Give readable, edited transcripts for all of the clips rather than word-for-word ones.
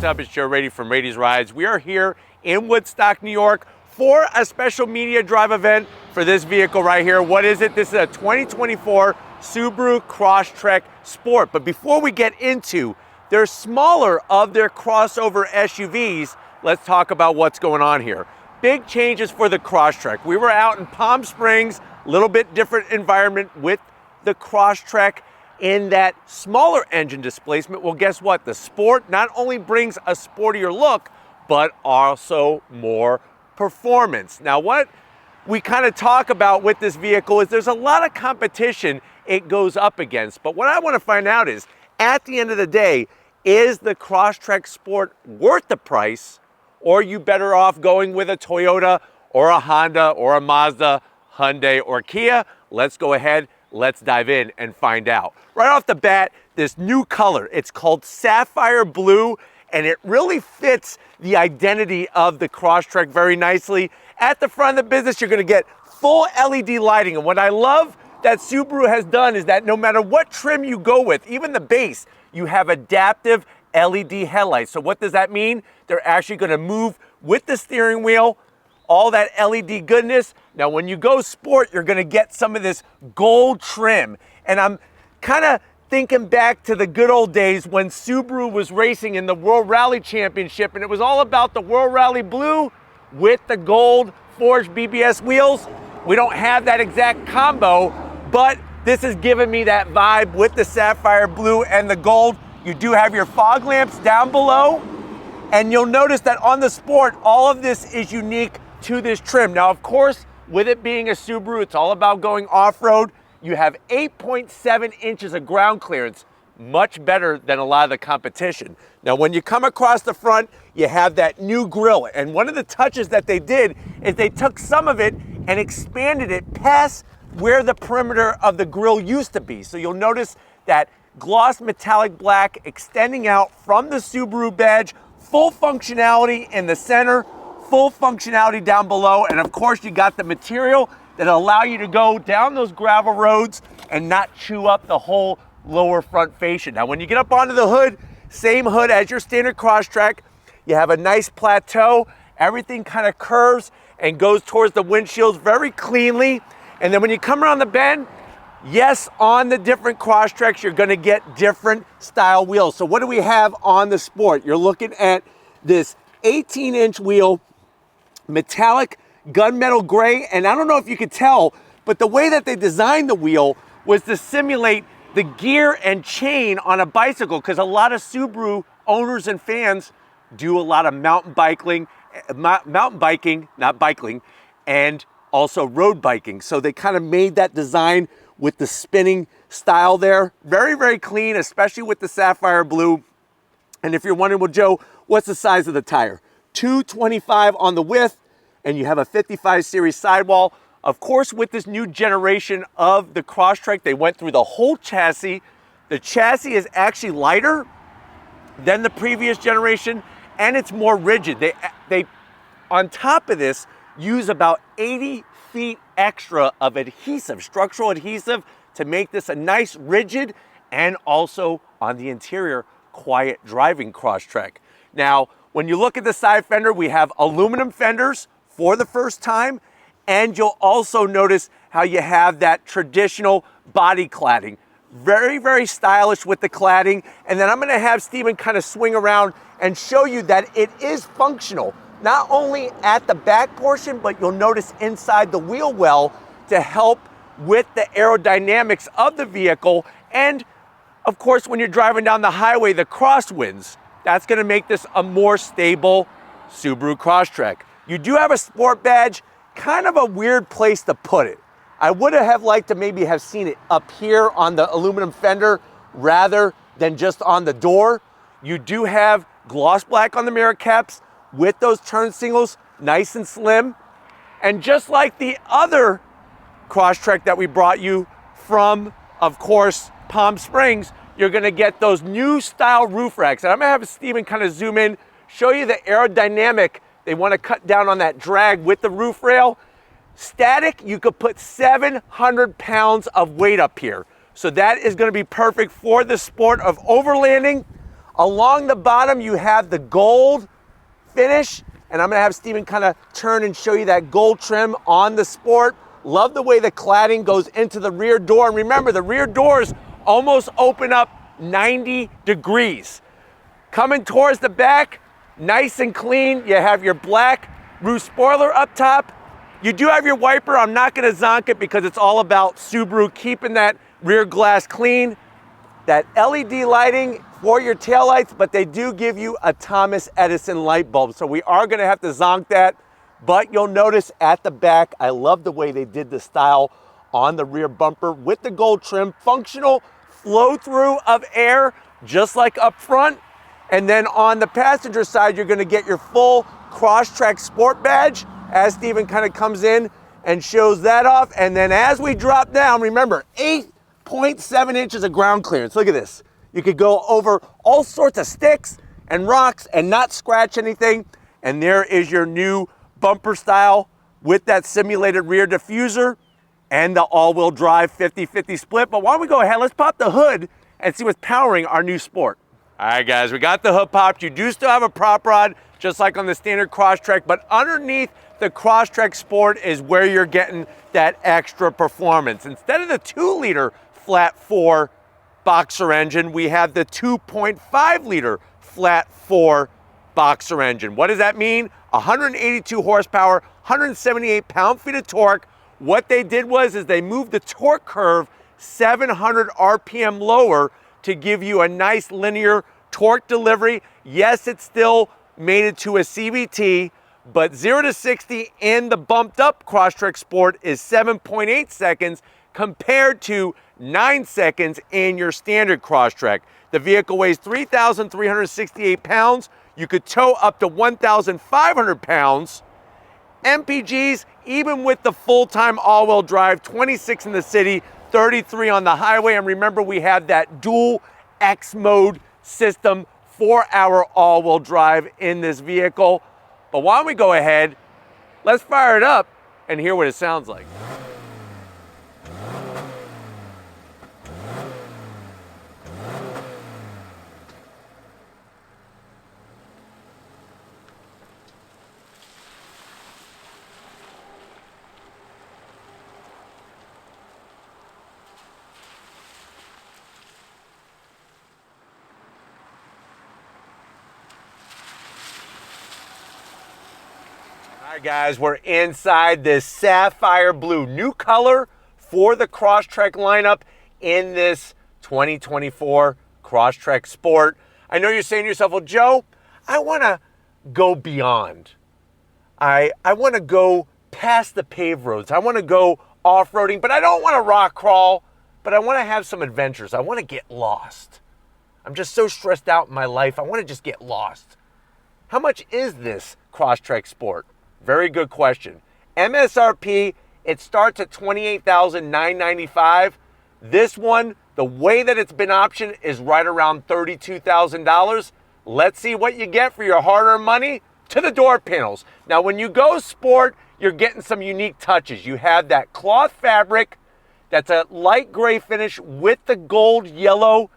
what's up? It's Joe Rady from Rady's Rides. We are here in Woodstock, New York for a special media drive event for this vehicle right here. What is it? This is a 2024 Subaru Crosstrek Sport. But before we get into their smaller of their crossover SUVs, let's talk about what's going on here. Big changes for the Crosstrek. We were out in Palm Springs, a little bit different environment with the Crosstrek in that smaller engine displacement. Well, guess what? The Sport not only brings a sportier look, but also more performance. Now, what we kind of talk about with this vehicle is there's a lot of competition it goes up against. But what I want to find out is, at the end of the day, is the Crosstrek Sport worth the price, or are you better off going with a Toyota or a Honda or a Mazda, Hyundai or Kia? Let's go ahead. Let's dive in and find out. Right off the bat, this new color, it's called Sapphire Blue, and it really fits the identity of the Crosstrek very nicely. At the front of the business, you're gonna get full LED lighting. And what I love that Subaru has done is that no matter what trim you go with, even the base, you have adaptive LED headlights. So what does that mean? They're actually gonna move with the steering wheel, all that LED goodness. Now, when you go Sport, you're gonna get some of this gold trim. And I'm kind of thinking back to the good old days when Subaru was racing in the World Rally Championship, and it was all about the World Rally Blue with the gold forged BBS wheels. We don't have that exact combo, but this is giving me that vibe with the Sapphire Blue and the gold. You do have your fog lamps down below, and you'll notice that on the Sport, all of this is unique to this trim. Now, of course, with it being a Subaru, it's all about going off-road. You have 8.7 inches of ground clearance, much better than a lot of the competition. Now, when you come across the front, you have that new grille. And one of the touches that they did is they took some of it and expanded it past where the perimeter of the grille used to be. So you'll notice that gloss metallic black extending out from the Subaru badge, full functionality in the center, full functionality down below, and of course you got the material that'll allow you to go down those gravel roads and not chew up the whole lower front fascia. Now, when you get up onto the hood, same hood as your standard Crosstrek, you have a nice plateau, everything kind of curves and goes towards the windshields very cleanly. And then when you come around the bend, yes, on the different Crosstreks, you're gonna get different style wheels. So what do we have on the Sport? You're looking at this 18-inch wheel, metallic gunmetal gray, and I don't know if you could tell, but the way that they designed the wheel was to simulate the gear and chain on a bicycle, because a lot of Subaru owners and fans do a lot of mountain biking, not biking, and also road biking. So they kind of made that design with the spinning style there. Very, very clean, especially with the Sapphire Blue. And if you're wondering, well, Joe, what's the size of the tire? 225 on the width, and you have a 55 series sidewall. Of course, with this new generation of the Crosstrek, they went through the whole chassis. The chassis is actually lighter than the previous generation, and it's more rigid. They on top of this, use about 80 feet extra of adhesive, structural adhesive, to make this a nice rigid and also on the interior, quiet driving Crosstrek. Now, when you look at the side fender, we have aluminum fenders for the first time, and you'll also notice how you have that traditional body cladding. Very, very stylish with the cladding. And then I'm gonna have Steven kind of swing around and show you that it is functional, not only at the back portion, but you'll notice inside the wheel well to help with the aerodynamics of the vehicle. And of course, when you're driving down the highway, the crosswinds, that's gonna make this a more stable Subaru Crosstrek. You do have a Sport badge, kind of a weird place to put it. I would have liked to maybe have seen it up here on the aluminum fender rather than just on the door. You do have gloss black on the mirror caps with those turn signals, nice and slim. And just like the other Crosstrek that we brought you from, of course, Palm Springs, you're gonna get those new style roof racks. And I'm gonna have Steven kind of zoom in, show you the aerodynamic. They wanna cut down on that drag with the roof rail. Static, you could put 700 pounds of weight up here. So that is gonna be perfect for the sport of overlanding. Along the bottom, you have the gold finish, and I'm gonna have Steven kind of turn and show you that gold trim on the Sport. Love the way the cladding goes into the rear door. And remember, the rear doors almost open up 90 degrees. Coming towards the back, nice and clean. You have your black roof spoiler up top. You do have your wiper. I'm not gonna zonk it because it's all about Subaru keeping that rear glass clean. That LED lighting for your taillights, but they do give you a Thomas Edison light bulb. So we are gonna have to zonk that, but you'll notice at the back, I love the way they did the style on the rear bumper with the gold trim, functional flow through of air, just like up front. And then on the passenger side, you're gonna get your full Crosstrek Sport badge as Steven kind of comes in and shows that off. And then as we drop down, remember, 8.7 inches of ground clearance. Look at this. You could go over all sorts of sticks and rocks and not scratch anything. And there is your new bumper style with that simulated rear diffuser and the all-wheel drive 50-50 split. But why don't we go ahead, let's pop the hood and see what's powering our new Sport. All right, guys, we got the hood popped. You do still have a prop rod, just like on the standard Crosstrek, but underneath the Crosstrek Sport is where you're getting that extra performance. Instead of the 2-liter flat 4 boxer engine, we have the 2.5-liter flat 4 boxer engine. What does that mean? 182 horsepower, 178 pound-feet of torque. What they did was they moved the torque curve 700 RPM lower to give you a nice linear torque delivery. Yes, it's still mated to a CVT, but 0 to 60 in the bumped up Crosstrek Sport is 7.8 seconds compared to 9 seconds in your standard Crosstrek. The vehicle weighs 3,368 pounds. You could tow up to 1,500 pounds. MPGs, even with the full-time all-wheel drive, 26 in the city, 33 on the highway. And remember, we have that dual X mode system for our all-wheel drive in this vehicle. But why don't we go ahead, let's fire it up and hear what it sounds like. All right, guys, we're inside this sapphire blue, new color for the Crosstrek lineup in this 2024 Crosstrek Sport. I know you're saying to yourself, well, Joe, I want to go beyond. I want to go past the paved roads. I want to go off-roading, but I don't want to rock crawl, but I want to have some adventures. I want to get lost. I'm just so stressed out in my life. I want to just get lost. How much is this Crosstrek Sport? Very good question. MSRP, it starts at $28,995. This one, the way that it's been optioned is right around $32,000. Let's see what you get for your hard-earned money to the door panels. Now, when you go Sport, you're getting some unique touches. You have that cloth fabric that's a light gray finish with the gold yellow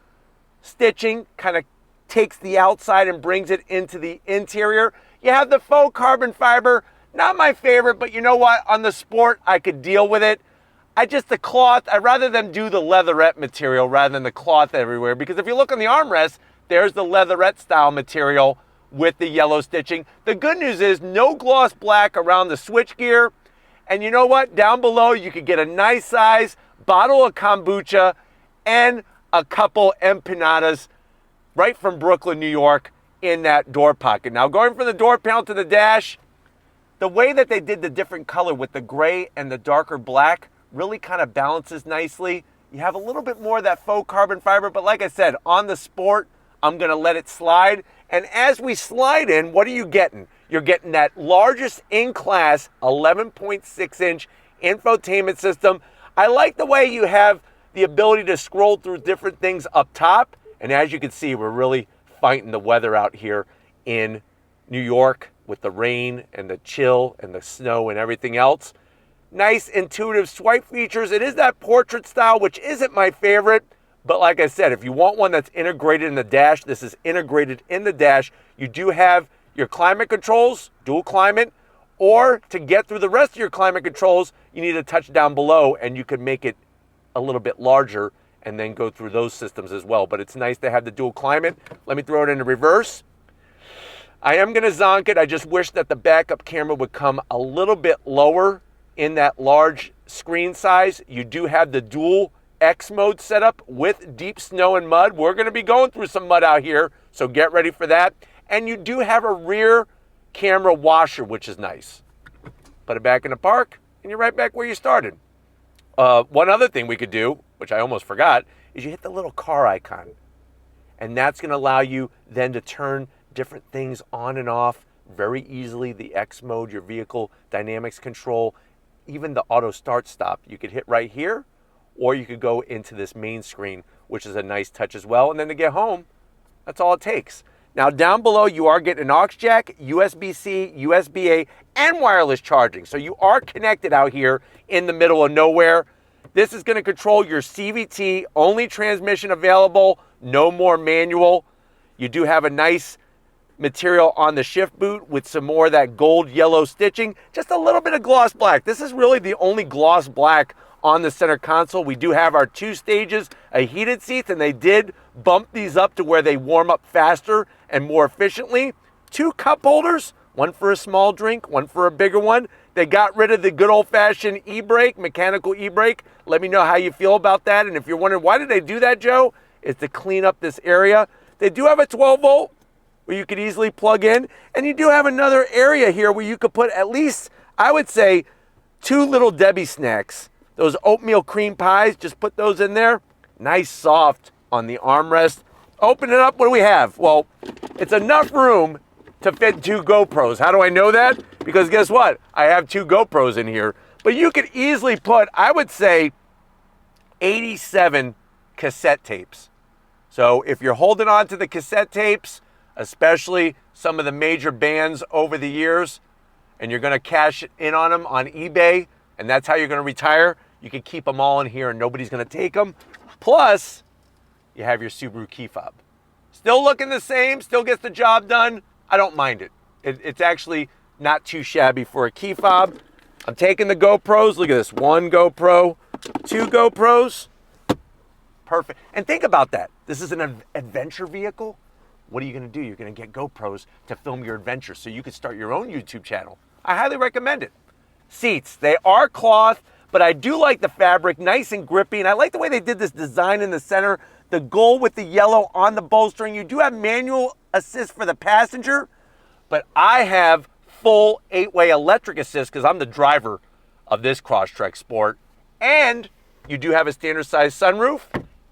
stitching, kind of takes the outside and brings it into the interior. You have the faux carbon fiber. Not my favorite, but you know what? On the Sport, I could deal with it. The cloth, I'd rather them do the leatherette material rather than the cloth everywhere, because if you look on the armrest, there's the leatherette style material with the yellow stitching. The good news is no gloss black around the switchgear. And you know what? Down below, you could get a nice size bottle of kombucha and a couple empanadas right from Brooklyn, New York in that door pocket. Now, going from the door panel to the dash, the way that they did the different color with the gray and the darker black really kind of balances nicely. You have a little bit more of that faux carbon fiber, but like I said, on the Sport, I'm gonna let it slide. And as we slide in, what are you getting? You're getting that largest in-class 11.6-inch infotainment system. I like the way you have the ability to scroll through different things up top. And as you can see, we're really fighting the weather out here in New York with the rain and the chill and the snow and everything else. Nice intuitive swipe features. It is that portrait style, which isn't my favorite, But like I said, if you want one that's integrated in the dash, this is integrated in the dash. You do have your climate controls, dual climate, or to get through the rest of your climate controls, you need to touch down below and you can make it a little bit larger and then go through those systems as well. But it's nice to have the dual climate. Let me throw it into reverse. I am gonna zonk it. I just wish that the backup camera would come a little bit lower in that large screen size. You do have the dual X mode set up with deep snow and mud. We're gonna be going through some mud out here, so get ready for that. And you do have a rear camera washer, which is nice. Put it back in the park and you're right back where you started. One other thing we could do, which I almost forgot, is you hit the little car icon. And that's gonna allow you then to turn different things on and off very easily. The X mode, your vehicle dynamics control, even the auto start stop. You could hit right here, or you could go into this main screen, which is a nice touch as well. And then to get home, that's all it takes. Now down below, you are getting an aux jack, USB-C, USB-A, and wireless charging. So you are connected out here in the middle of nowhere. This is gonna control your CVT, only transmission available, no more manual. You do have a nice material on the shift boot with some more of that gold yellow stitching, just a little bit of gloss black. This is really the only gloss black on the center console. We do have our 2 stages of heated seats, and they did bump these up to where they warm up faster and more efficiently. 2 cup holders, one for a small drink, one for a bigger one. They got rid of the good old-fashioned e-brake, mechanical e-brake. Let me know how you feel about that. And if you're wondering, why did they do that, Joe? It's to clean up this area. They do have a 12 volt where you could easily plug in. And you do have another area here where you could put at least, I would say, 2 little Debbie snacks. Those oatmeal cream pies, just put those in there. Nice soft on the armrest. Open it up, what do we have? Well, it's enough room to fit 2 GoPros. How do I know that? Because guess what? I have 2 GoPros in here. But you could easily put, I would say, 87 cassette tapes. So if you're holding on to the cassette tapes, especially some of the major bands over the years, and you're gonna cash in on them on eBay, and that's how you're gonna retire, you can keep them all in here and nobody's gonna take them. Plus, you have your Subaru key fob. Still looking the same, still gets the job done. I don't mind it. It's actually not too shabby for a key fob. I'm taking the GoPros. Look at this, 1 GoPro, 2 GoPros. Perfect. And think about that. This is an adventure vehicle. What are you gonna do? You're gonna get GoPros to film your adventures so you can start your own YouTube channel. I highly recommend it. Seats, they are cloth, but I do like the fabric, nice and grippy, and I like the way they did this design in the center, the gold with the yellow on the bolstering. You do have manual assist for the passenger, but I have full 8-way electric assist because I'm the driver of this Crosstrek Sport, and you do have a standard size sunroof,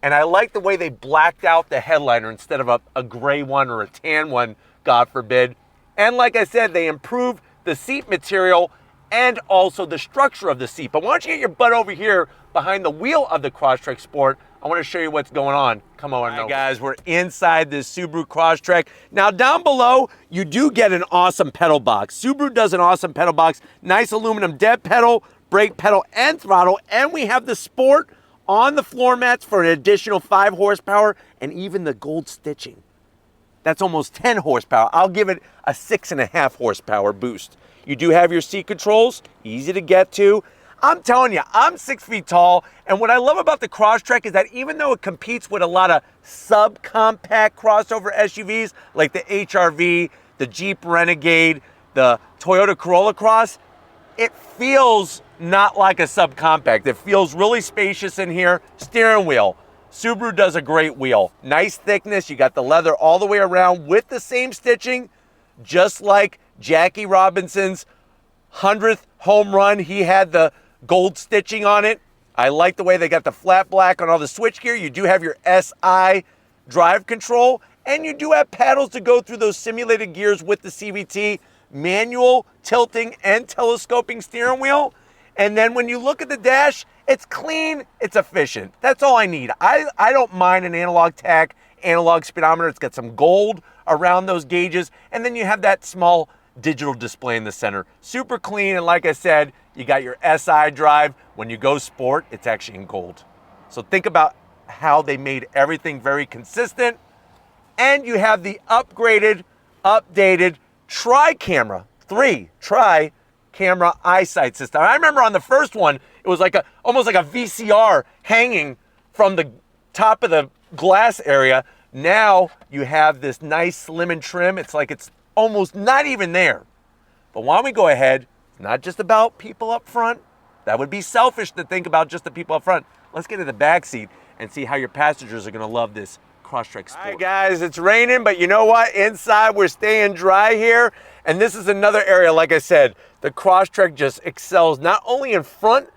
and I like the way they blacked out the headliner instead of a gray one or a tan one, God forbid. And like I said, they improved the seat material and also the structure of the seat. But why don't you get your butt over here behind the wheel of the Crosstrek Sport. I want to show you what's going on. Come on. All right, guys, we're inside this Subaru Crosstrek. Now, down below, you do get an awesome pedal box. Subaru does an awesome pedal box. Nice aluminum dead pedal, brake pedal, and throttle. And we have the Sport on the floor mats for an additional 5 horsepower and even the gold stitching. That's almost 10 horsepower. I'll give it a 6.5 horsepower boost. You do have your seat controls, easy to get to. I'm telling you, I'm 6 feet tall, and what I love about the Crosstrek is that even though it competes with a lot of subcompact crossover SUVs like the HR-V, the Jeep Renegade, the Toyota Corolla Cross, it feels not like a subcompact. It feels really spacious in here. Steering wheel, Subaru does a great wheel. Nice thickness, you got the leather all the way around with the same stitching, just like Jackie Robinson's 100th home run. He had the gold stitching on it. I like the way they got the flat black on all the switchgear. You do have your SI drive control, and you do have paddles to go through those simulated gears with the CVT, manual tilting and telescoping steering wheel. And then when you look at the dash, it's clean, it's efficient. That's all I need. I don't mind an analog tach, analog speedometer. It's got some gold around those gauges, and then you have that small digital display in the center. Super clean, and like I said, you got your SI drive. When you go sport, it's actually in gold. So think about how they made everything very consistent. And you have the upgraded, updated tri-camera eyesight system. I remember on the first one, it was like almost like a VCR hanging from the top of the glass area. Now you have this nice slim and trim. It's like it's almost not even there. But why don't we go ahead, it's not just about people up front. That would be selfish to think about just the people up front. Let's get in the back seat and see how your passengers are gonna love this Crosstrek Sport. All right, guys, it's raining, but you know what? Inside, we're staying dry here. And this is another area, like I said, the Crosstrek just excels not only in front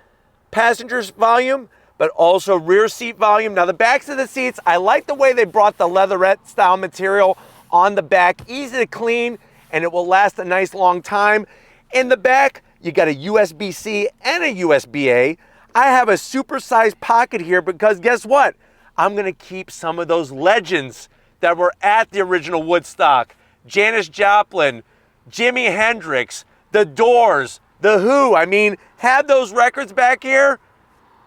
passengers volume, but also rear seat volume. Now, the backs of the seats, I like the way they brought the leatherette style material on the back. Easy to clean, and it will last a nice long time. In the back, you got a USB-C and a USB-A. I have a super-sized pocket here because guess what? I'm gonna keep some of those legends that were at the original Woodstock. Janis Joplin, Jimi Hendrix, The Doors, The Who. I mean, have those records back here.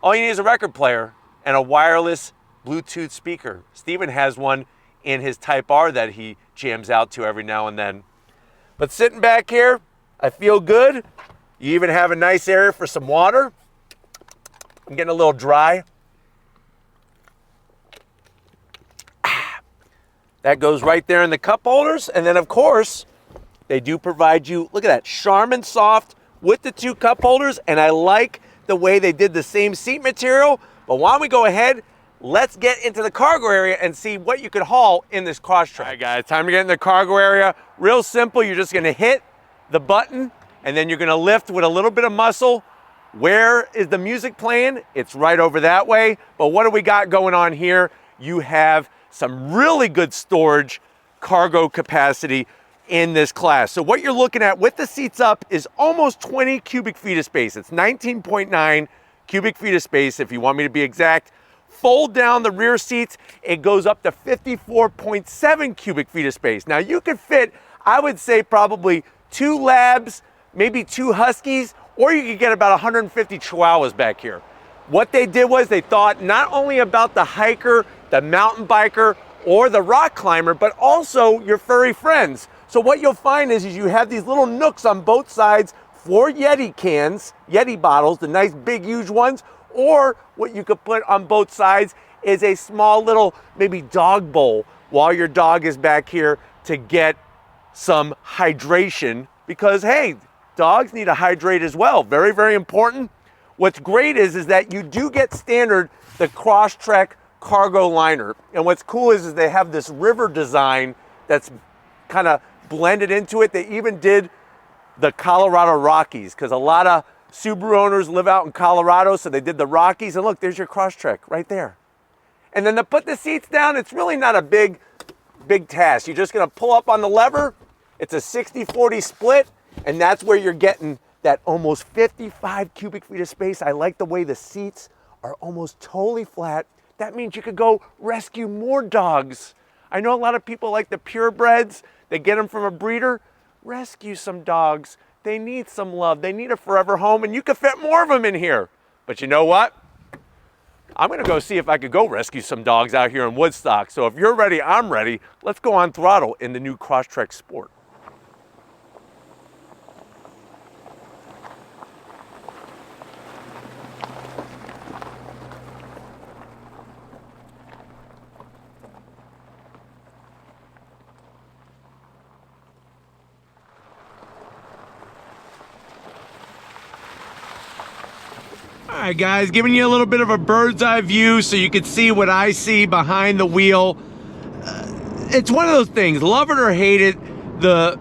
All you need is a record player and a wireless Bluetooth speaker. Steven has one in his Type R that he jams out to every now and then. But sitting back here, I feel good. You even have a nice area for some water. I'm getting a little dry. That goes right there in the cup holders. And then, of course, they do provide you, look at that, Charmin Soft with the 2 cup holders. And I like the way they did the same seat material. But why don't we go ahead, let's get into the cargo area and see what you could haul in this Crosstrek. All right, guys, time to get in the cargo area. Real simple, you're just gonna hit the button and then you're gonna lift with a little bit of muscle. Where is the music playing? It's right over that way. But what do we got going on here? You have some really good storage cargo capacity in this class. So what you're looking at with the seats up is almost 20 cubic feet of space. It's 19.9 cubic feet of space, if you want me to be exact. Fold down the rear seats, it goes up to 54.7 cubic feet of space. Now you could fit, I would say probably 2 Labs, maybe 2 Huskies, or you could get about 150 Chihuahuas back here. What they did was they thought not only about the hiker, the mountain biker, or the rock climber, but also your furry friends. So what you'll find is you have these little nooks on both sides for Yeti cans, Yeti bottles, the nice big huge ones, or what you could put on both sides is a small little maybe dog bowl while your dog is back here to get some hydration, because hey, dogs need to hydrate as well. Very, very important. What's great is that you do get standard the Crosstrek cargo liner. And what's cool is they have this river design that's kind of blended into it. They even did the Colorado Rockies, because a lot of Subaru owners live out in Colorado, so they did the Rockies. And look, there's your Crosstrek right there. And then to put the seats down, it's really not a big task. You're just gonna pull up on the lever. It's a 60-40 split, and that's where you're getting that almost 55 cubic feet of space. I like the way the seats are almost totally flat. That means you could go rescue more dogs. I know a lot of people like the purebreds. They get them from a breeder. Rescue some dogs. They need some love. They need a forever home, and you can fit more of them in here. But you know what? I'm gonna go see if I could go rescue some dogs out here in Woodstock. So if you're ready, I'm ready. Let's go on throttle in the new Crosstrek Sport. All right, guys, giving you a little bit of a bird's eye view so you can see what I see behind the wheel. It's one of those things, love it or hate it, the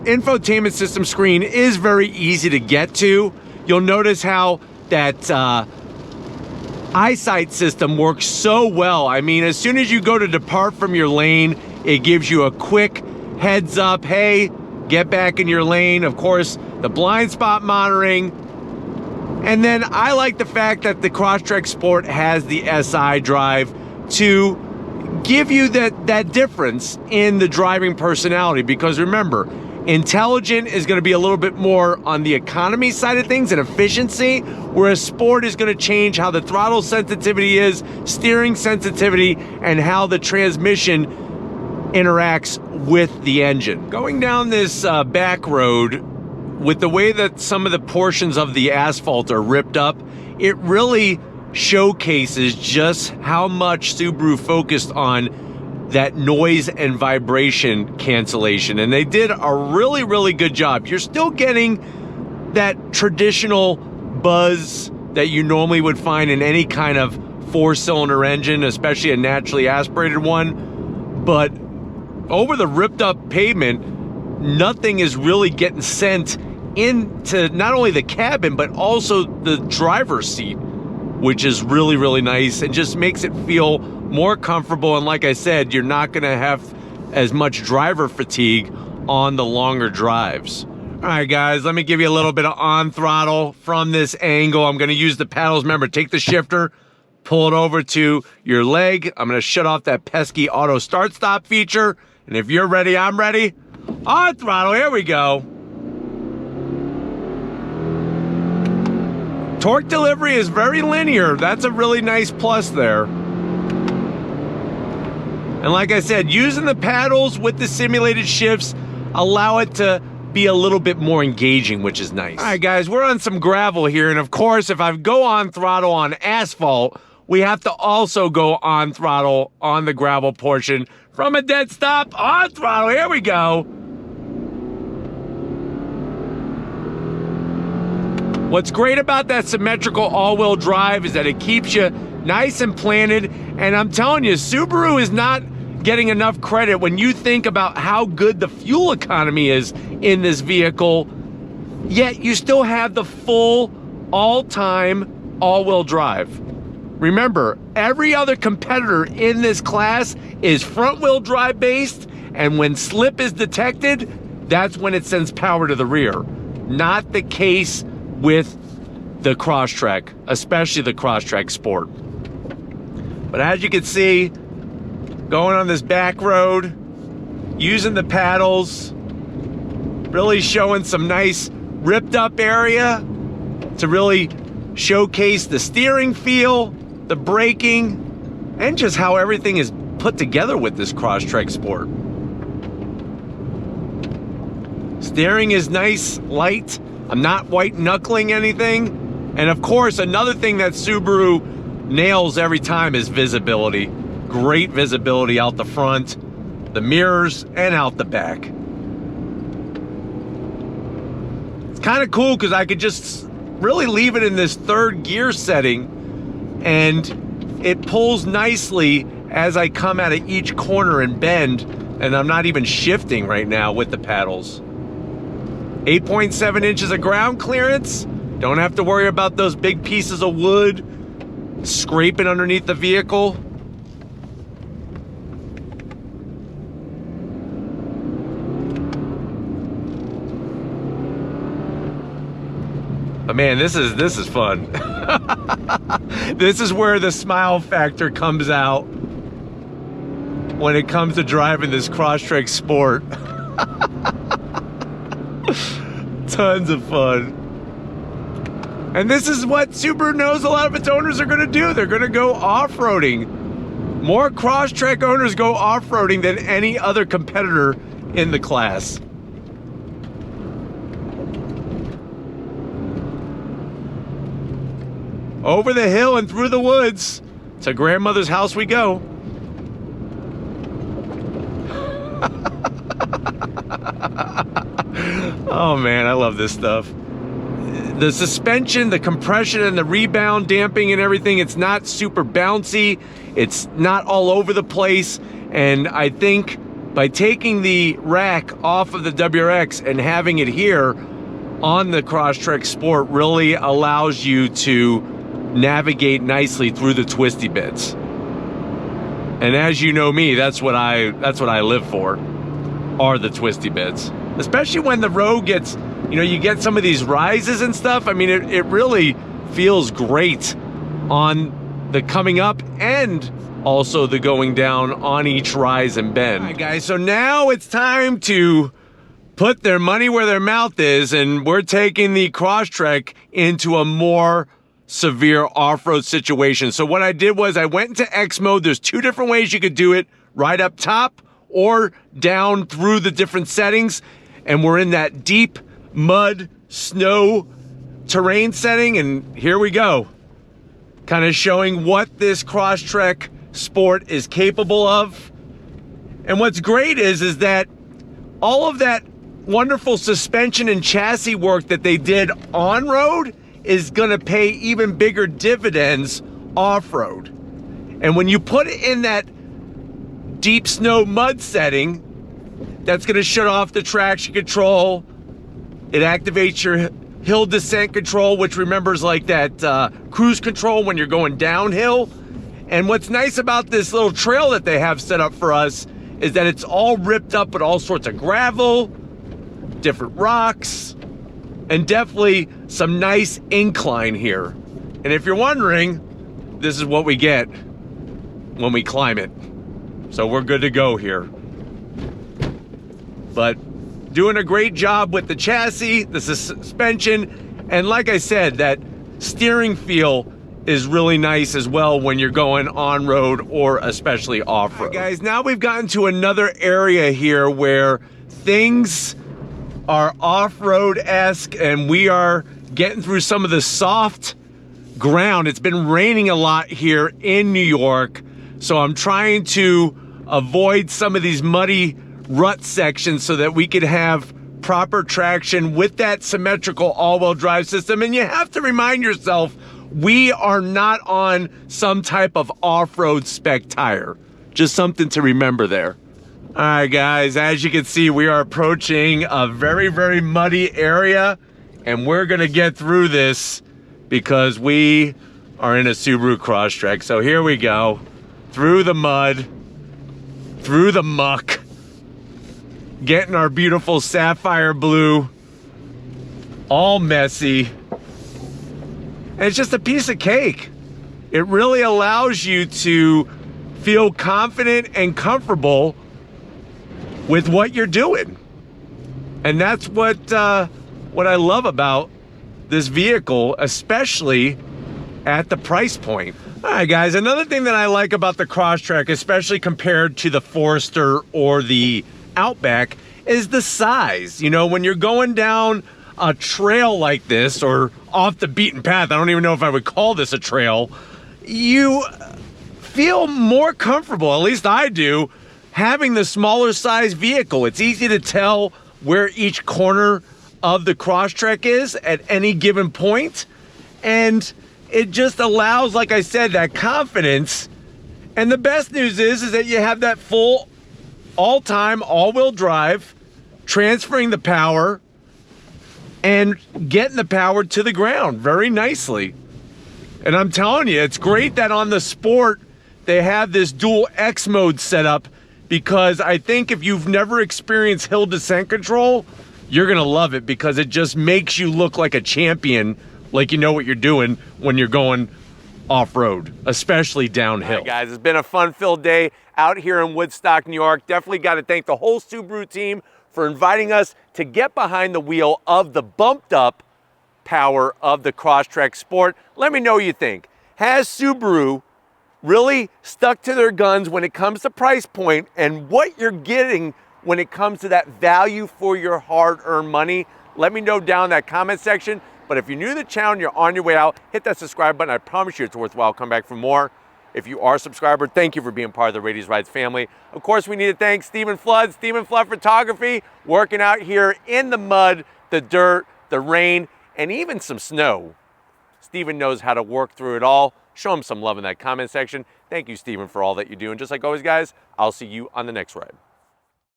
infotainment system screen is very easy to get to. You'll notice how that eyesight system works so well. I mean, as soon as you go to depart from your lane, it gives you a quick heads up, hey, get back in your lane. Of course, the blind spot monitoring. And then I like the fact that the Crosstrek Sport has the SI drive to give you that difference in the driving personality. Because remember, Intelligent is going to be a little bit more on the economy side of things and efficiency, whereas Sport is going to change how the throttle sensitivity is, steering sensitivity, and how the transmission interacts with the engine. Going down this back road, with the way that some of the portions of the asphalt are ripped up, it really showcases just how much Subaru focused on that noise and vibration cancellation. And they did a really, really good job. You're still getting that traditional buzz that you normally would find in any kind of four-cylinder engine, especially a naturally aspirated one. But over the ripped up pavement, nothing is really getting sent into not only the cabin, but also the driver's seat, which is really, really nice and just makes it feel more comfortable. And like I said, you're not going to have as much driver fatigue on the longer drives. All right, guys, let me give you a little bit of on throttle from this angle. I'm going to use the paddles. Remember, take the shifter, pull it over to your leg. I'm going to shut off that pesky auto start stop feature. And if you're ready, I'm ready. On throttle, here we go. Torque delivery is very linear. That's a really nice plus there. And like I said, using the paddles with the simulated shifts allow it to be a little bit more engaging, which is nice. All right, guys, we're on some gravel here. And of course, if I go on throttle on asphalt, we have to also go on throttle on the gravel portion. From a dead stop, on throttle, here we go. What's great about that symmetrical all-wheel drive is that it keeps you nice and planted. And I'm telling you, Subaru is not getting enough credit when you think about how good the fuel economy is in this vehicle, yet you still have the full all-time all-wheel drive. Remember, every other competitor in this class is front-wheel drive based, and when slip is detected, that's when it sends power to the rear. Not the case with the Crosstrek, especially the Crosstrek Sport. But as you can see, going on this back road, using the paddles, really showing some nice ripped up area to really showcase the steering feel, the braking, and just how everything is put together with this Crosstrek Sport. Steering is nice, light. I'm not white knuckling anything. And of course, another thing that Subaru nails every time is visibility. Great visibility out the front, the mirrors, and out the back. It's kind of cool because I could just really leave it in this third gear setting and it pulls nicely as I come out of each corner and bend, and I'm not even shifting right now with the paddles. 8.7 inches of ground clearance. Don't have to worry about those big pieces of wood scraping underneath the vehicle. But man, this is fun. This is where the smile factor comes out when it comes to driving this Crosstrek Sport. Tons of fun. And this is what Subaru knows a lot of its owners are going to do. They're going to go off-roading. More Crosstrek owners go off-roading than any other competitor in the class. Over the hill and through the woods. To grandmother's house we go. Oh man, I love this stuff. The suspension, the compression, and the rebound damping and everything, it's not super bouncy. It's not all over the place. And I think by taking the rack off of the WRX and having it here on the Crosstrek Sport really allows you to navigate nicely through the twisty bits. And as you know me, that's what I live for, are the twisty bits. Especially when the road gets, you know, you get some of these rises and stuff. I mean, it really feels great on the coming up and also the going down on each rise and bend. All right, guys, so now it's time to put their money where their mouth is, and we're taking the Crosstrek into a more severe off-road situation. So what I did was I went into X mode. There's two different ways you could do it, right up top or down through the different settings. And we're in that deep mud, snow terrain setting, and here we go. Kind of showing what this Crosstrek Sport is capable of. And what's great is that all of that wonderful suspension and chassis work that they did on-road is gonna pay even bigger dividends off-road. And when you put it in that deep snow mud setting, that's gonna shut off the traction control. It activates your hill descent control, which remembers like that cruise control when you're going downhill. And what's nice about this little trail that they have set up for us is that it's all ripped up with all sorts of gravel, different rocks, and definitely some nice incline here. And if you're wondering, this is what we get when we climb it. So we're good to go here. But doing a great job with the chassis, the suspension, and like I said, that steering feel is really nice as well when you're going on-road or especially off-road. Right, guys, now we've gotten to another area here where things are off-road-esque and we are getting through some of the soft ground. It's been raining a lot here in New York, so I'm trying to avoid some of these muddy rut sections so that we could have proper traction with that symmetrical all-wheel drive system. And you have to remind yourself, we are not on some type of off-road spec tire. Just something to remember there. All right, guys, as you can see, we are approaching a very, very muddy area, and we're gonna get through this because we are in a Subaru Crosstrek. So here we go, through the mud, through the muck, getting our beautiful sapphire blue, all messy. And it's just a piece of cake. It really allows you to feel confident and comfortable with what you're doing. And that's what I love about this vehicle, especially at the price point. All right, guys, another thing that I like about the Crosstrek, especially compared to the Forester or the Outback, is the size. You know, when you're going down a trail like this or off the beaten path, I don't even know if I would call this a trail, you feel more comfortable, at least I do, having the smaller size vehicle. It's easy to tell where each corner of the Crosstrek is at any given point, and it just allows, like I said, that confidence. And the best news is that you have that full all-time all-wheel drive, transferring the power and getting the power to the ground very nicely. And I'm telling you, it's great that on the Sport they have this dual X mode set up, because I think if you've never experienced hill descent control, you're gonna love it, because it just makes you look like a champion, like you know what you're doing when you're going off-road, especially downhill. All right, guys, it's been a fun-filled day out here in Woodstock, New York. Definitely got to thank the whole Subaru team for inviting us to get behind the wheel of the bumped-up power of the Crosstrek Sport. Let me know what you think. Has Subaru really stuck to their guns when it comes to price point and what you're getting when it comes to that value for your hard-earned money? Let me know down in that comment section. But if you're new to the channel and you're on your way out, hit that subscribe button. I promise you it's worthwhile. Come back for more. If you are a subscriber, thank you for being part of the Radius Rides family. Of course, we need to thank Stephen Flood Photography, working out here in the mud, the dirt, the rain, and even some snow. Stephen knows how to work through it all. Show him some love in that comment section. Thank you, Stephen, for all that you do. And just like always, guys, I'll see you on the next ride.